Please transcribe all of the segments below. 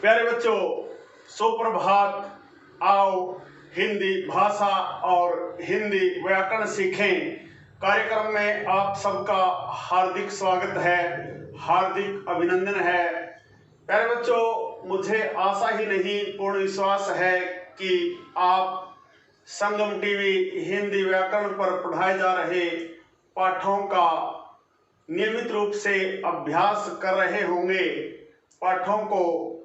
प्यारे बच्चों, सुप्रभात। आओ हिंदी भाषा और हिंदी व्याकरण सीखें कार्यक्रम में आप सबका हार्दिक स्वागत है, हार्दिक अभिनंदन है। प्यारे बच्चों, मुझे आशा ही नहीं पूर्ण विश्वास है कि आप संगम टीवी हिंदी व्याकरण पर पढ़ाए जा रहे पाठों का नियमित रूप से अभ्यास कर रहे होंगे, पाठों को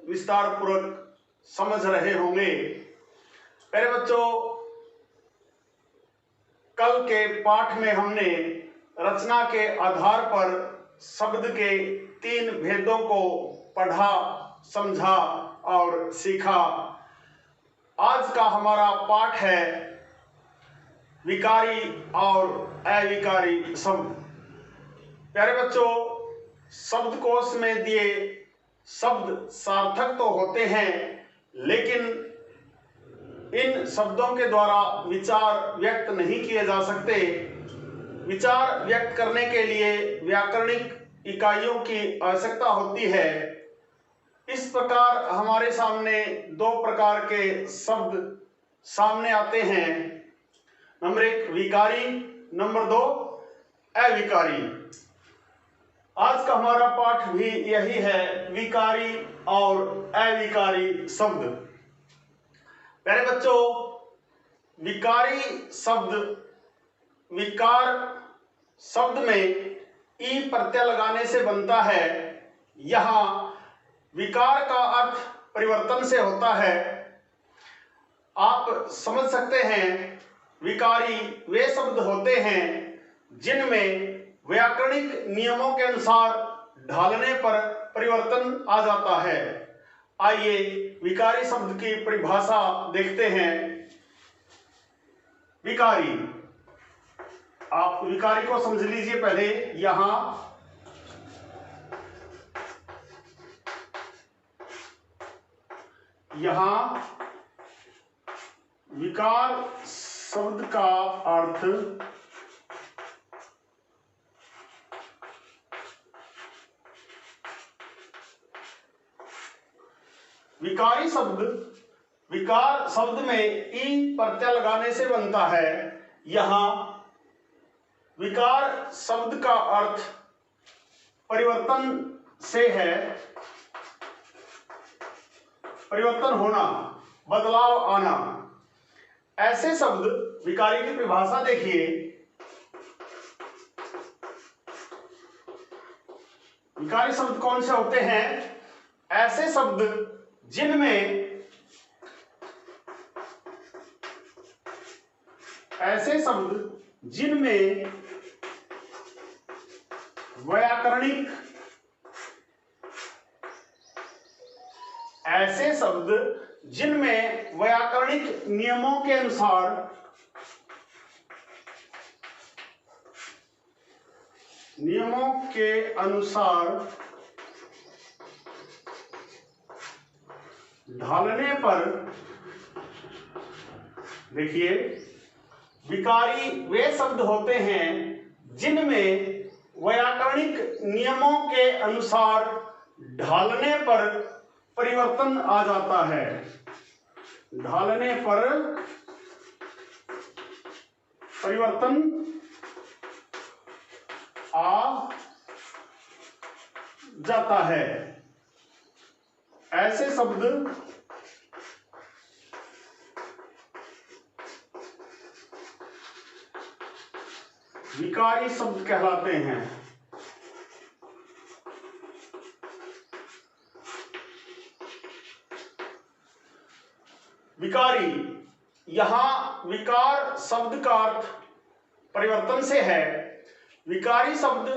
विस्तार पूर्वक समझ रहे होंगे। प्यारे बच्चों, कल के पाठ में हमने रचना के आधार पर शब्द के 3 भेदों को पढ़ा, समझा और सीखा। आज का हमारा पाठ है विकारी और अविकारी शब्द। प्यारे बच्चों, शब्दकोश में दिए शब्द सार्थक तो होते हैं, लेकिन इन शब्दों के द्वारा विचार व्यक्त नहीं किए जा सकते। विचार व्यक्त करने के लिए व्याकरणिक इकाइयों की आवश्यकता होती है। इस प्रकार हमारे सामने 2 प्रकार के शब्द सामने आते हैं। नंबर 1 विकारी, नंबर 2 अविकारी। आज का हमारा पाठ भी यही है, विकारी और अविकारी शब्द। प्यारे बच्चों, विकारी शब्द, विकार शब्द में ई प्रत्यय लगाने से बनता है। यहाँ विकार का अर्थ परिवर्तन से होता है। आप समझ सकते हैं, विकारी वे शब्द होते हैं जिनमें व्याकरणिक नियमों के अनुसार ढालने पर परिवर्तन आ जाता है। आइए विकारी शब्द की परिभाषा देखते हैं। विकारी, आप विकारी को समझ लीजिए पहले। यहां विकार शब्द का अर्थ विकारी शब्द, विकार शब्द में ई प्रत्यय लगाने से बनता है। यहां विकार शब्द का अर्थ परिवर्तन से है, परिवर्तन होना, बदलाव आना। ऐसे शब्द, विकारी की परिभाषा देखिए। विकारी शब्द कौन से होते हैं? ऐसे शब्द जिनमें व्याकरणिक, ऐसे शब्द जिनमें व्याकरणिक नियमों के अनुसार ढालने पर, देखिए, विकारी वे शब्द होते हैं जिनमें व्याकरणिक नियमों के अनुसार ढालने पर परिवर्तन आ जाता है। ढालने पर परिवर्तन आ जाता है। ऐसे शब्द विकारी शब्द कहलाते हैं। विकारी, यहां विकार शब्द का अर्थ परिवर्तन से है। विकारी शब्द,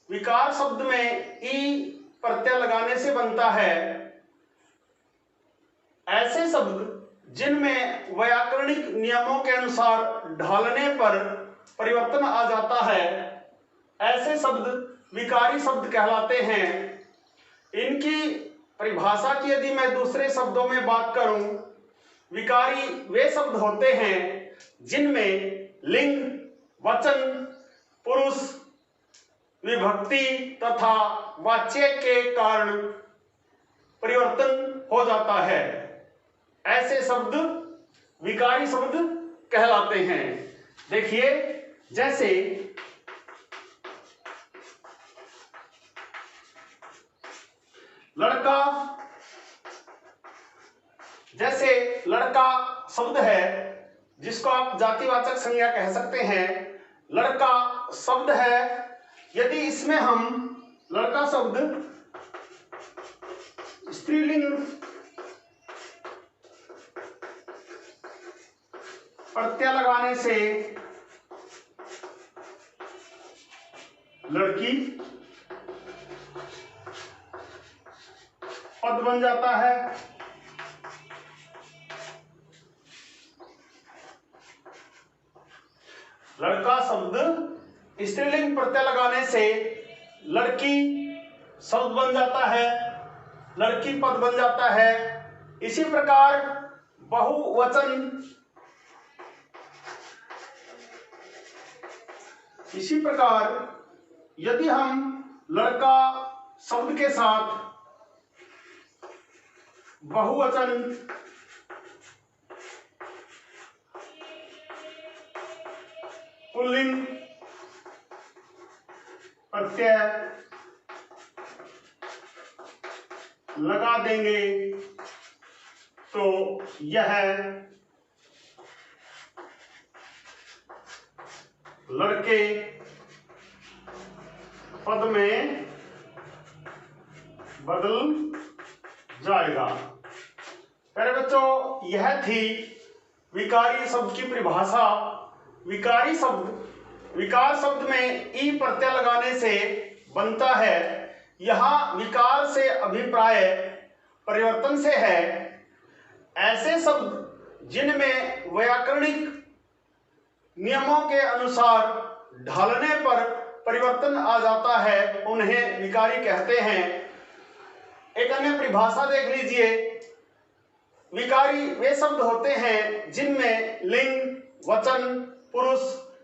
विकार शब्द में ई प्रत्यय लगाने से बनता है। ऐसे शब्द जिनमें व्याकरणिक नियमों के अनुसार ढालने पर परिवर्तन आ जाता है, ऐसे शब्द विकारी शब्द कहलाते हैं। इनकी परिभाषा की यदि मैं दूसरे शब्दों में बात करूं, विकारी वे शब्द होते हैं जिनमें लिंग, वचन, पुरुष, विभक्ति तथा वाच्य के कारण परिवर्तन हो जाता है। ऐसे शब्द विकारी शब्द कहलाते हैं। देखिए, जैसे लड़का, जैसे लड़का शब्द है जिसको आप जातिवाचक संज्ञा कह सकते हैं। लड़का शब्द है, यदि इसमें हम लड़का शब्द स्त्रीलिंग प्रत्यय लगाने से लड़की पद बन जाता है। लड़का शब्द स्त्रीलिंग प्रत्यय लगाने से लड़की शब्द बन जाता है, लड़की पद बन जाता है। इसी प्रकार बहुवचन, इसी प्रकार यदि हम लड़का शब्द के साथ बहुवचन पुल्लिंग प्रत्यय लगा देंगे तो यह लड़के पद में बदल जाएगा। प्यारे बच्चों, यह थी विकारी शब्द की परिभाषा। विकारी शब्द विकार शब्द में ई प्रत्यय लगाने से बनता है। यहां विकार से अभिप्राय परिवर्तन से है। ऐसे शब्द जिनमें व्याकरणिक नियमों के अनुसार ढालने पर परिवर्तन आ जाता है उन्हें विकारी कहते हैं। एक अन्य परिभाषा देख लीजिए। विकारी वे शब्द होते हैं जिनमें लिंग, वचन, पुरुष,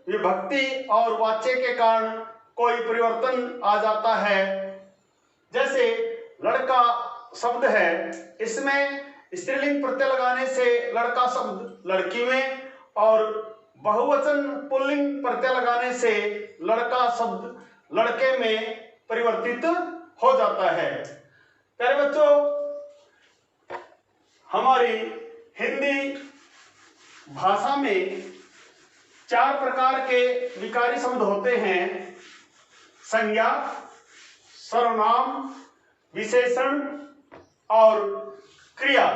विभक्ति और वाच्य के कारण कोई परिवर्तन आ जाता है। जैसे लड़का शब्द है, इसमें स्त्रीलिंग प्रत्यय लगाने से लड़का शब्द लड़की में, और बहुवचन पुल्लिंग प्रत्यय लगाने से लड़का शब्द लड़के में परिवर्तित हो जाता है। प्यारे बच्चों, हमारी हिंदी भाषा में 4 प्रकार के विकारी शब्द होते हैं: संज्ञा, सर्वनाम, विशेषण और क्रिया।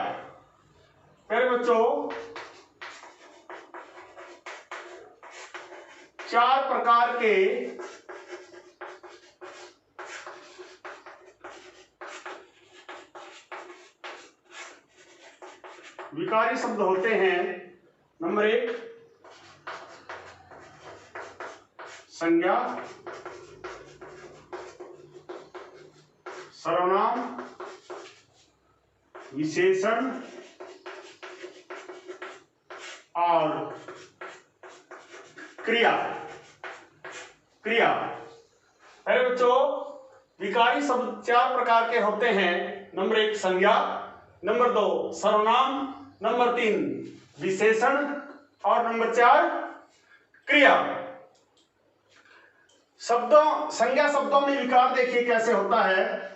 प्यारे बच्चों, 4 प्रकार के विकारी शब्द होते हैं। नंबर 1 संज्ञा, सर्वनाम, विशेषण और क्रिया। अरे बच्चों, विकारी शब्द 4 प्रकार के होते हैं। नंबर 1 संज्ञा, नंबर 2 सर्वनाम, नंबर 3 विशेषण और नंबर 4 क्रिया। संज्ञा शब्दों में विकार देखिए कैसे होता है।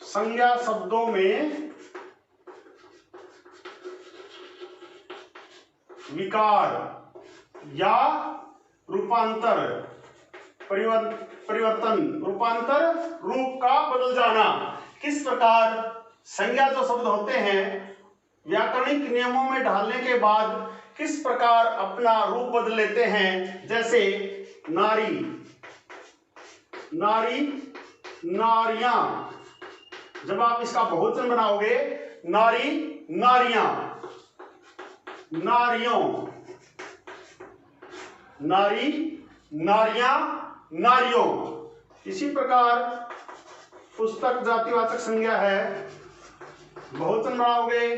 संज्ञा शब्दों में विकार या रूपांतर, परिवर्तन, रूपांतर, रूप का बदल जाना। किस प्रकार संज्ञा जो शब्द होते हैं व्याकरणिक नियमों में ढालने के बाद किस प्रकार अपना रूप बदल लेते हैं। जैसे नारी, नारी, नारियां। जब आप इसका बहुवचन बनाओगे, नारी, नारियां, नारियों, नारी, नारियां, नारियों। इसी प्रकार पुस्तक जातिवाचक संज्ञा है, बहुवचन बनाओगे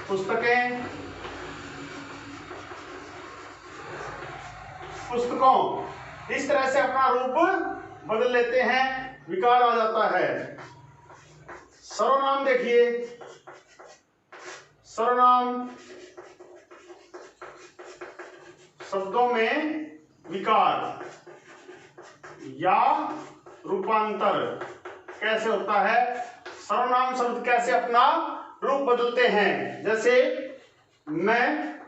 पुस्तकें, पुस्तकों। इस तरह से अपना रूप बदल लेते हैं विकार आ जाता है। सर्वनाम देखिए, सर्वनाम शब्दों में विकार या रूपांतर कैसे होता है, सर्वनाम शब्द कैसे अपना रूप बदलते हैं। जैसे मैं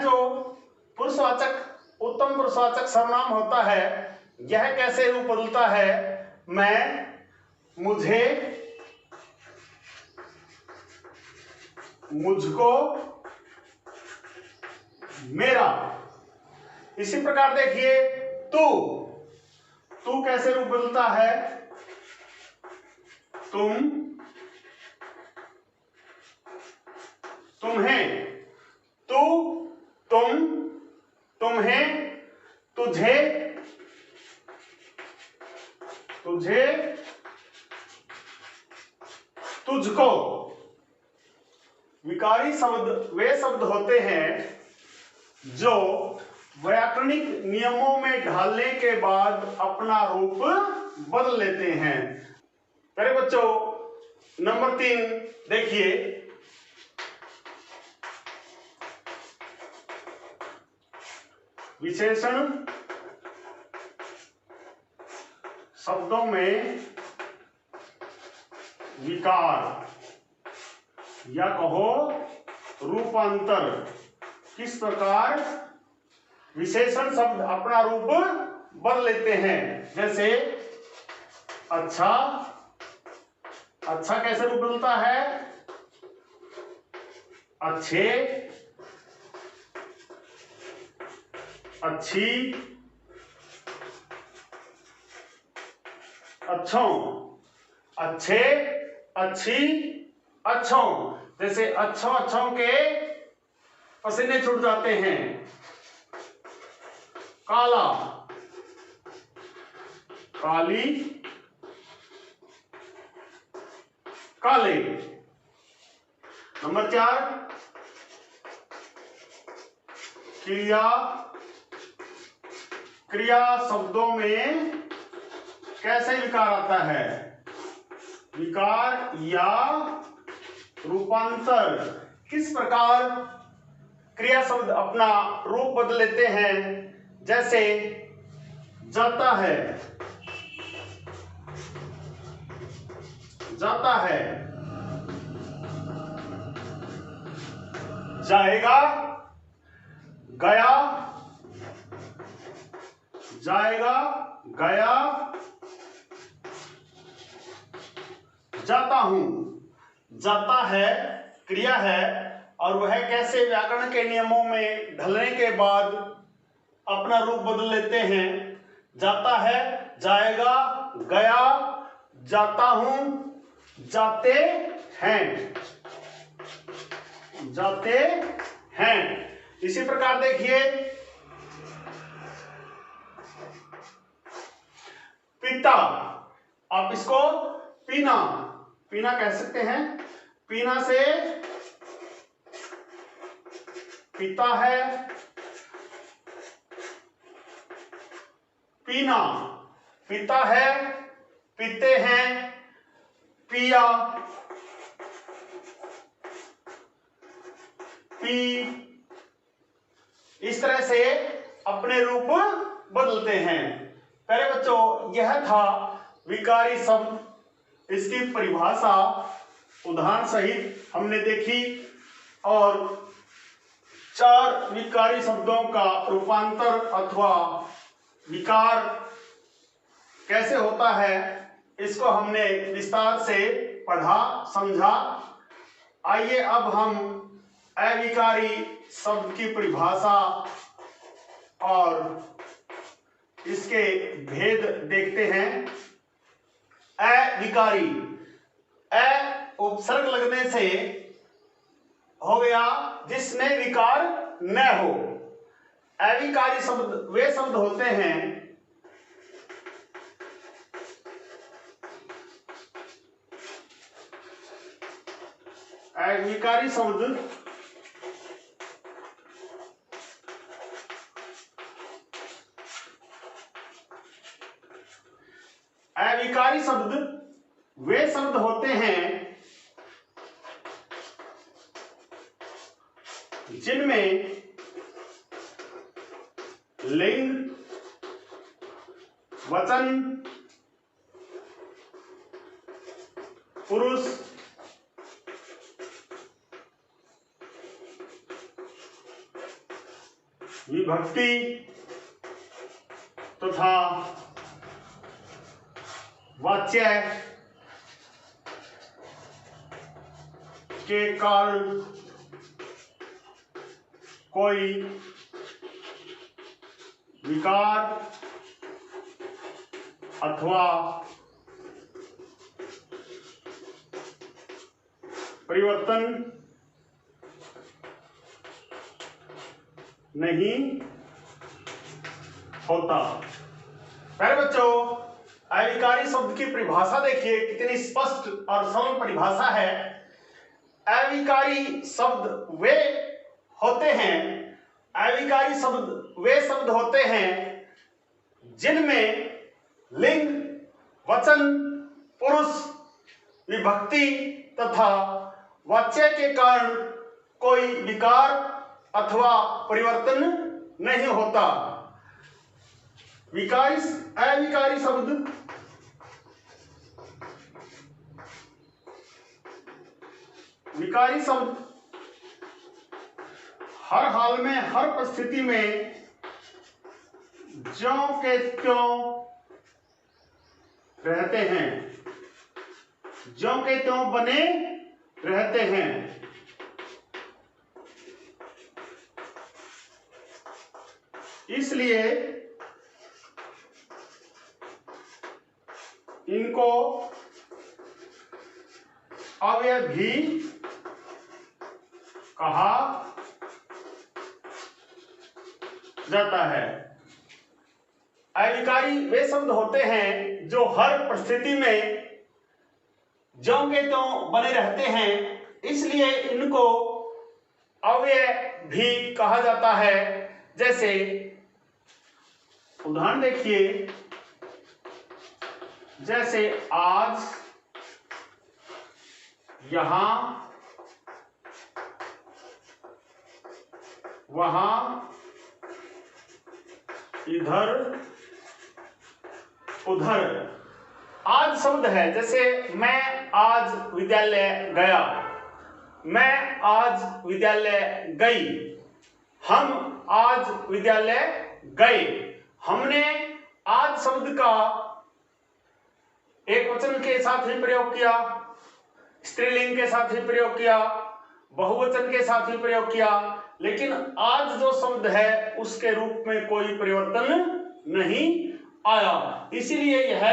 जो पुरुषवाचक उत्तम पुरुषवाचक सर्वनाम होता है, यह कैसे रूप बदलता है। मैं, मुझे, मुझको, मेरा। इसी प्रकार देखिए तू कैसे रूप बदलता है। तुम, तुम्हें, तू, तुम, तुम्हें, तुझे, तुझे, तुझको। विकारी शब्द वे शब्द होते हैं जो व्याकरणिक नियमों में ढालने के बाद अपना रूप बदल लेते हैं। प्यारे बच्चों, नंबर 3 देखिए, विशेषण शब्दों में विकार या कहो रूपांतर। किस प्रकार विशेषण शब्द अपना रूप बदल लेते हैं। जैसे अच्छा, अच्छा कैसे रूप बदलता है। अच्छे, अच्छी, अच्छों, अच्छे, अच्छी, अच्छों। जैसे अच्छों के पसीने छूट जाते हैं। काला, काली, काले। नंबर 4 क्रिया, क्रिया शब्दों में कैसे विकार आता है। विकार या रूपांतर। किस प्रकार क्रिया शब्द अपना रूप बदल लेते हैं। जैसे जाता है, जाता है, जाएगा, गया, जाएगा, गया, जाता हूं। जाता है क्रिया है और वह कैसे व्याकरण के नियमों में ढलने के बाद अपना रूप बदल लेते हैं। जाता है, जाएगा, गया, जाता हूं, जाते हैं, जाते हैं। इसी प्रकार देखिए पिता, आप इसको पीना, पीना कह सकते हैं। पीना से पीता है, पीना, पीता है, पीते हैं, पिया, पी। इस तरह से अपने रूप बदलते हैं। प्यारे बच्चों, यह था विकारी शब्द। इसकी परिभाषा उदाहरण सहित हमने देखी और 4 विकारी शब्दों का रूपांतर अथवा विकार कैसे होता है, इसको हमने विस्तार से पढ़ा, समझा। आइए अब हम अविकारी शब्द की परिभाषा और इसके भेद देखते हैं। अविकारी, अ उपसर्ग लगने से हो गया जिसमें विकार न हो। अविकारी शब्द वे शब्द होते हैं अविकारी शब्द अविकारी शब्द वे शब्द होते हैं जिनमें लिंग, वचन, पुरुष, विभक्ति तथा वाच्य के कारण कोई विकार अथवा परिवर्तन नहीं होता। पहले बच्चों, अविकारी शब्द की परिभाषा देखिए, कितनी स्पष्ट और सरल परिभाषा है। अविकारी शब्द वे होते हैं, अविकारी शब्द वे शब्द होते हैं जिनमें लिंग, वचन, पुरुष, विभक्ति तथा वाच्य के कारण कोई विकार अथवा परिवर्तन नहीं होता। अविकारी शब्द विकारी शब्द हर हाल में, हर परिस्थिति में ज्यों के त्यों रहते हैं, ज्यों के त्यों बने रहते हैं। इसलिए इनको अव्यय भी कहा जाता है। अविकारी वे शब्द होते हैं जो हर परिस्थिति में ज्यों के त्यों बने रहते हैं, इसलिए इनको अव्यय भी कहा जाता है। जैसे उदाहरण देखिए, जैसे आज, यहां, वहां, इधर, उधर। आज शब्द है, जैसे मैं आज विद्यालय गया, मैं आज विद्यालय गई, हम आज विद्यालय गए। हमने आज शब्द का एक वचन के साथ ही प्रयोग किया, स्त्रीलिंग के साथ ही प्रयोग किया, बहुवचन के साथ ही प्रयोग किया, लेकिन आज जो शब्द है उसके रूप में कोई परिवर्तन नहीं आया। इसीलिए यह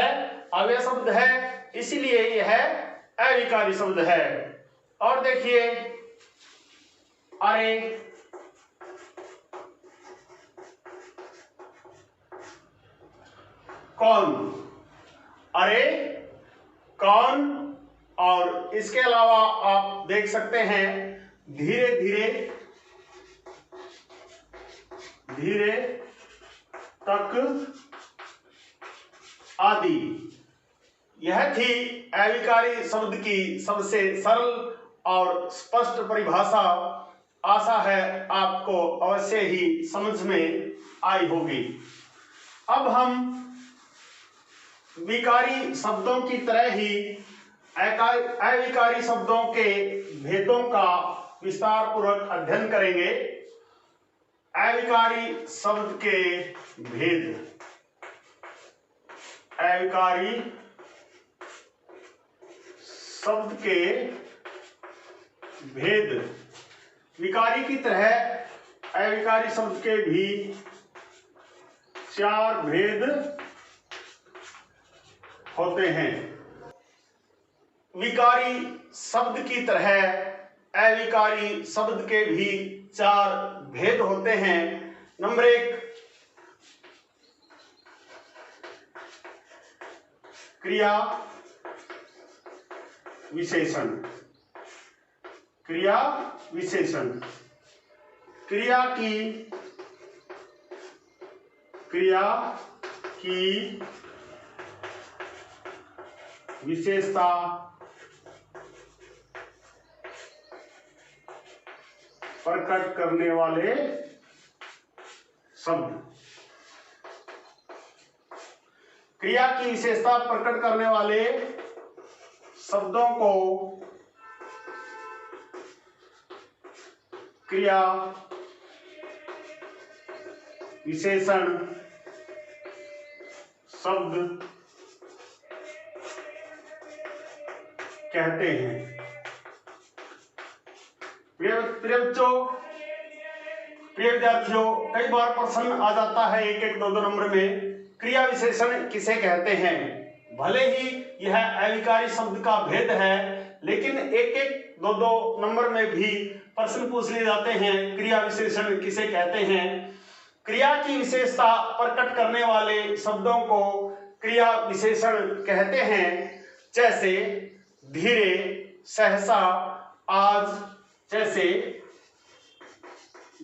अव्यय शब्द है, इसीलिए यह अविकारी शब्द है। और देखिए, अरे, कौन, अरे, कौन। और इसके अलावा आप देख सकते हैं धीरे धीरे, धीरे तक आदि। यह थी अविकारी शब्द की सबसे सरल और स्पष्ट परिभाषा। आशा है आपको अवश्य ही समझ में आई होगी। अब हम विकारी शब्दों की तरह ही अविकारी शब्दों के भेदों का विस्तार पूर्वक अध्ययन करेंगे। अविकारी शब्द के भेद, अविकारी शब्द के भेद। विकारी की तरह अविकारी शब्द के भी 4 भेद होते हैं। विकारी शब्द की तरह अविकारी शब्द के भी 4 भेद होते हैं। नंबर 1, क्रिया विशेषण। क्रिया विशेषण, क्रिया की विशेषता प्रकट करने वाले शब्द। क्रिया की विशेषता प्रकट करने वाले शब्दों को क्रिया विशेषण शब्द कहते हैं। प्रिय बच्चों, प्रिय विद्यार्थियों, कई बार प्रश्न आ जाता है एक एक दो दो नंबर में, क्रिया विशेषण किसे कहते हैं। भले ही यह अविकारी शब्द का भेद है, लेकिन एक एक दो दो नंबर में भी प्रश्न पूछ लिए जाते हैं, क्रिया विशेषण किसे कहते हैं। क्रिया की विशेषता प्रकट करने वाले शब्दों को क्रिया विशेषण कहते हैं। जैसे धीरे, सहसा, आज। जैसे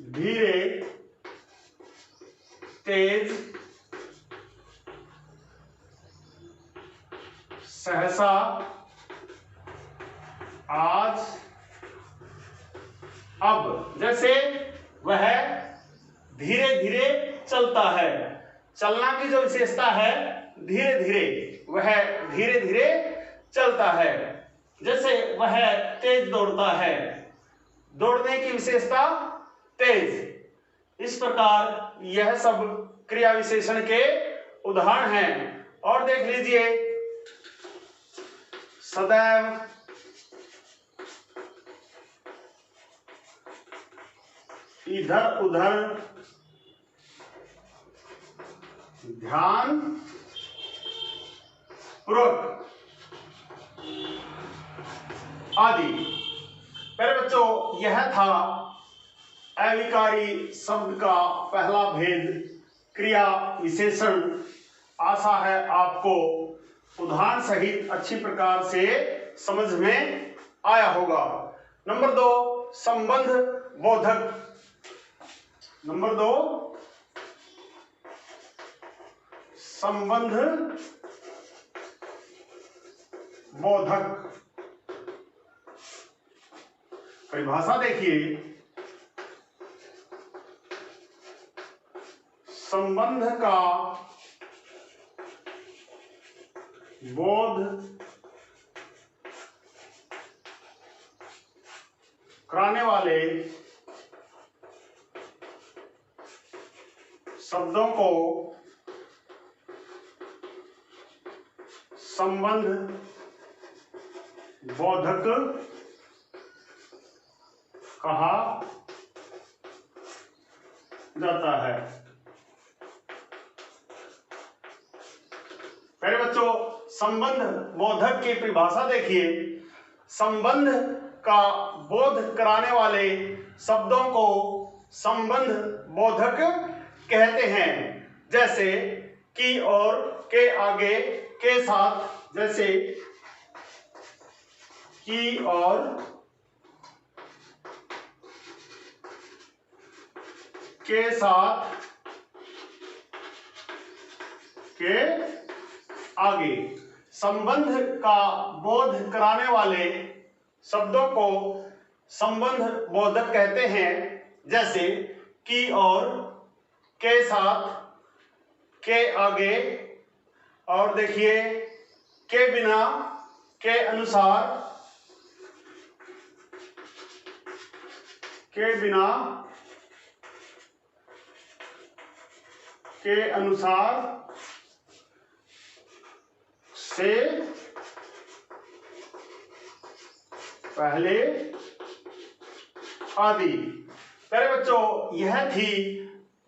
धीरे, तेज, सहसा, आज, अब। जैसे वह धीरे धीरे चलता है। चलना की जो विशेषता है धीरे धीरे, वह धीरे धीरे चलता है। जैसे वह तेज दौड़ता है, दौड़ने की विशेषता तेज। इस प्रकार यह सब क्रिया विशेषण के उदाहरण हैं। और देख लीजिए, सदैव, इधर उधर, ध्यान पूर्वक आदि। पहले बच्चों, यह था अविकारी शब्द का पहला भेद, क्रिया विशेषण। आशा है आपको उदाहरण सहित अच्छी प्रकार से समझ में आया होगा। नंबर 2, संबंध बोधक। नंबर 2, संबंध बोधक। परिभाषा देखिए, संबंध का बोध कराने वाले शब्दों को संबंध बोधक कहा जाता है। पहले बच्चों, संबंध बोधक की परिभाषा देखिए। संबंध का बोध कराने वाले शब्दों को संबंध बोधक कहते हैं। जैसे की और के आगे, के साथ। जैसे की और के साथ, के आगे। संबंध का बोध कराने वाले शब्दों को संबंध बोधक कहते हैं। जैसे की और के साथ, के आगे, और देखिए के बिना, के अनुसार, के बिना, के अनुसार, से पहले आदि। पहले बच्चों, यह थी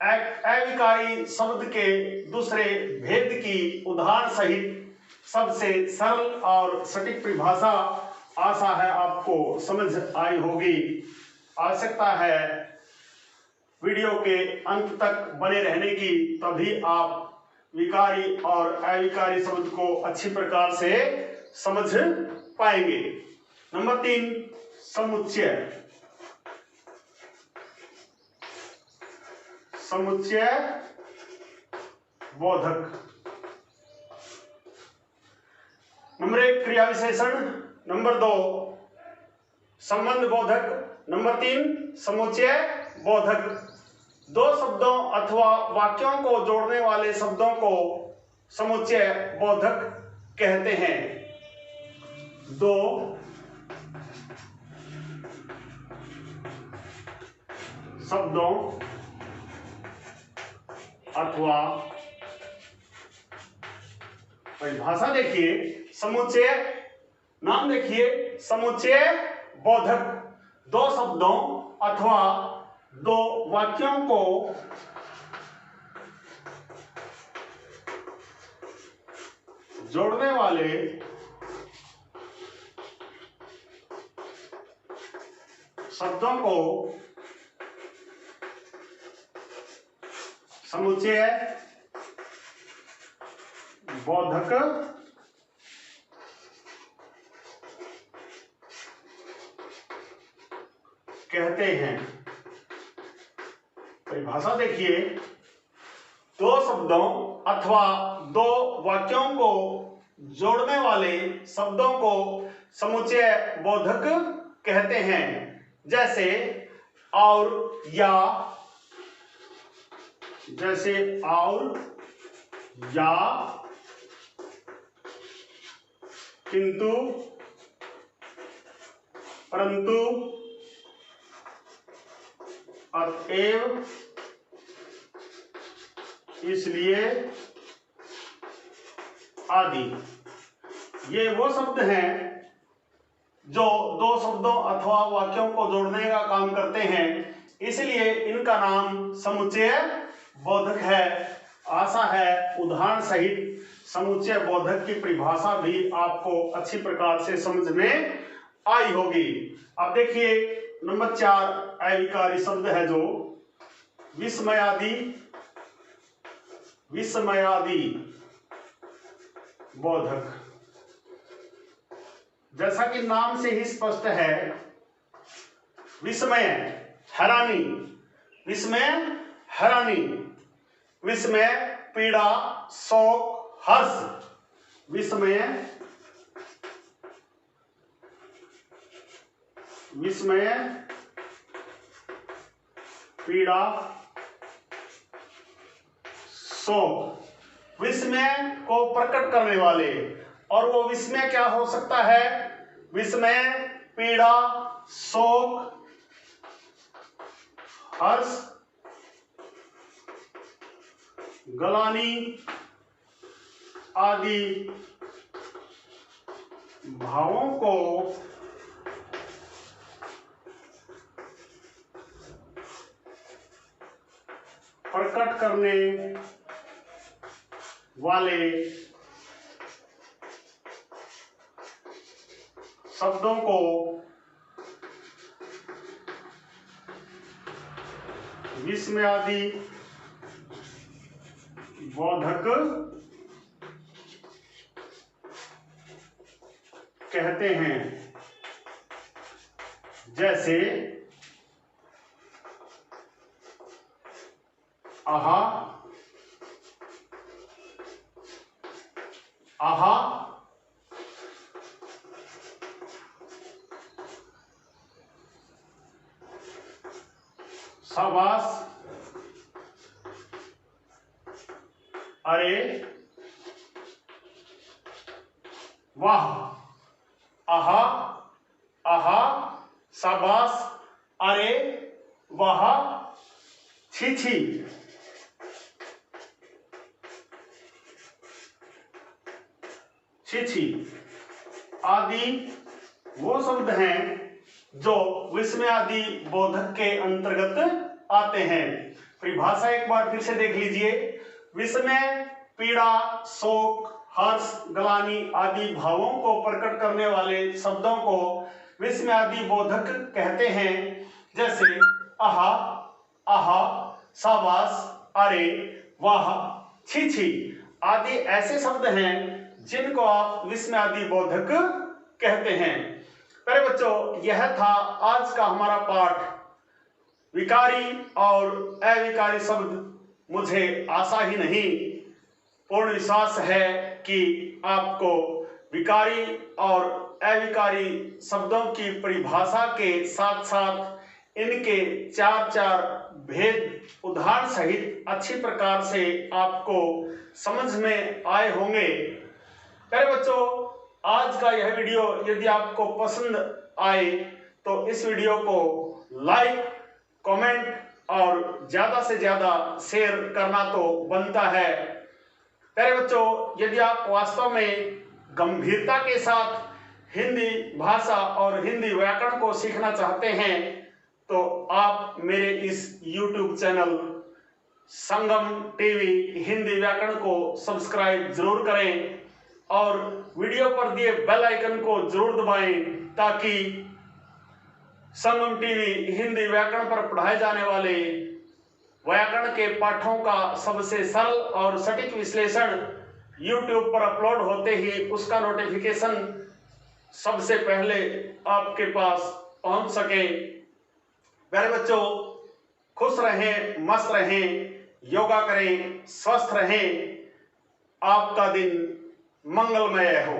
अविकारी शब्द के दूसरे भेद की उदाहरण सहित सबसे सरल और सटीक परिभाषा। आशा है आपको समझ आई होगी। आवश्यकता है वीडियो के अंत तक बने रहने की, तभी आप विकारी और अविकारी शब्द को अच्छी प्रकार से समझ पाएंगे। नंबर 3, समुच्चय। समुच्चय बोधक। नंबर 1 क्रिया विशेषण, नंबर 2 संबंध बोधक, नंबर 3 समुच्चय बोधक। दो शब्दों अथवा वाक्यों को जोड़ने वाले शब्दों को समुच्चय बोधक कहते हैं। दो शब्दों अथवा, परिभाषा देखिए, समुच्चय, नाम देखिए समुच्चय बोधक। दो शब्दों अथवा दो वाक्यों को जोड़ने वाले शब्दों को समुच्चय बोधक कहते हैं। परिभाषा देखिए, दो शब्दों अथवा दो वाक्यों को जोड़ने वाले शब्दों को समुच्चय बोधक कहते हैं। जैसे और या, जैसे और या, किंतु, परंतु, अतएव, इसलिए आदि। ये वो शब्द हैं जो दो शब्दों अथवा वाक्यों को जोड़ने का काम करते हैं, इसलिए इनका नाम समुच्चय बोधक है। आशा है उदाहरण सहित समुच्चय बोधक की परिभाषा भी आपको अच्छी प्रकार से समझ में आई होगी। अब देखिए नंबर 4 अविकारी शब्द है जो विस्मयादि, विस्मयादि बोधक। जैसा कि नाम से ही स्पष्ट है, विस्मय, हैरानी, विस्मय, हैरानी, विस्मय, पीड़ा, शोक, हर्ष, विस्मय, विस्मय, पीड़ा, शोक, विस्मय को प्रकट करने वाले। और वो विस्मय क्या हो सकता है? विस्मय, पीड़ा, शोक, हर्ष, ग्लानि आदि भावों को प्रकट करने वाले शब्दों को विस्मयादि बोधक कहते हैं। जैसे आहा, आहा, शाबाश, अरे, वाह, आहा, आहा, शाबाश, अरे, वाह, छी छी, छी छी आदि वो शब्द हैं जो विस्मय आदि बोधक के अंतर्गत आते हैं। परिभाषा एक बार फिर से देख लीजिए। विस्मय, पीड़ा, शोक, हर्ष, ग्लानि आदि भावों को प्रकट करने वाले शब्दों को विस्मय आदि बोधक कहते हैं। जैसे आहा, आहा, शाबाश, अरे, वाह, छी छी आदि ऐसे शब्द हैं जिनको आप विस्मय आदि बोधक कहते हैं। प्यारे बच्चों, यह था आज का हमारा पाठ, विकारी और अविकारी शब्द। मुझे आशा ही नहीं, पूर्ण विश्वास है कि आपको विकारी और अविकारी शब्दों की परिभाषा के साथ साथ इनके चार भेद उदाहरण सहित अच्छी प्रकार से आपको समझ में आए होंगे। प्यारे बच्चों, आज का यह वीडियो यदि आपको पसंद आए तो इस वीडियो को लाइक, कमेंट और ज्यादा से ज्यादा शेयर करना तो बनता है। प्यारे बच्चों, यदि आप वास्तव में गंभीरता के साथ हिंदी भाषा और हिंदी व्याकरण को सीखना चाहते हैं तो आप मेरे इस YouTube चैनल संगम टीवी हिंदी व्याकरण को सब्सक्राइब जरूर करें और वीडियो पर दिए बेल आइकन को जरूर दबाएं ताकि संगम टीवी हिंदी व्याकरण पर पढ़ाए जाने वाले व्याकरण के पाठों का सबसे सरल और सटीक विश्लेषण YouTube पर अपलोड होते ही उसका नोटिफिकेशन सबसे पहले आपके पास पहुंच सके। प्यारे बच्चों, खुश रहें, मस्त रहें, योगा करें, स्वस्थ रहें। आपका दिन मंगलमय हो।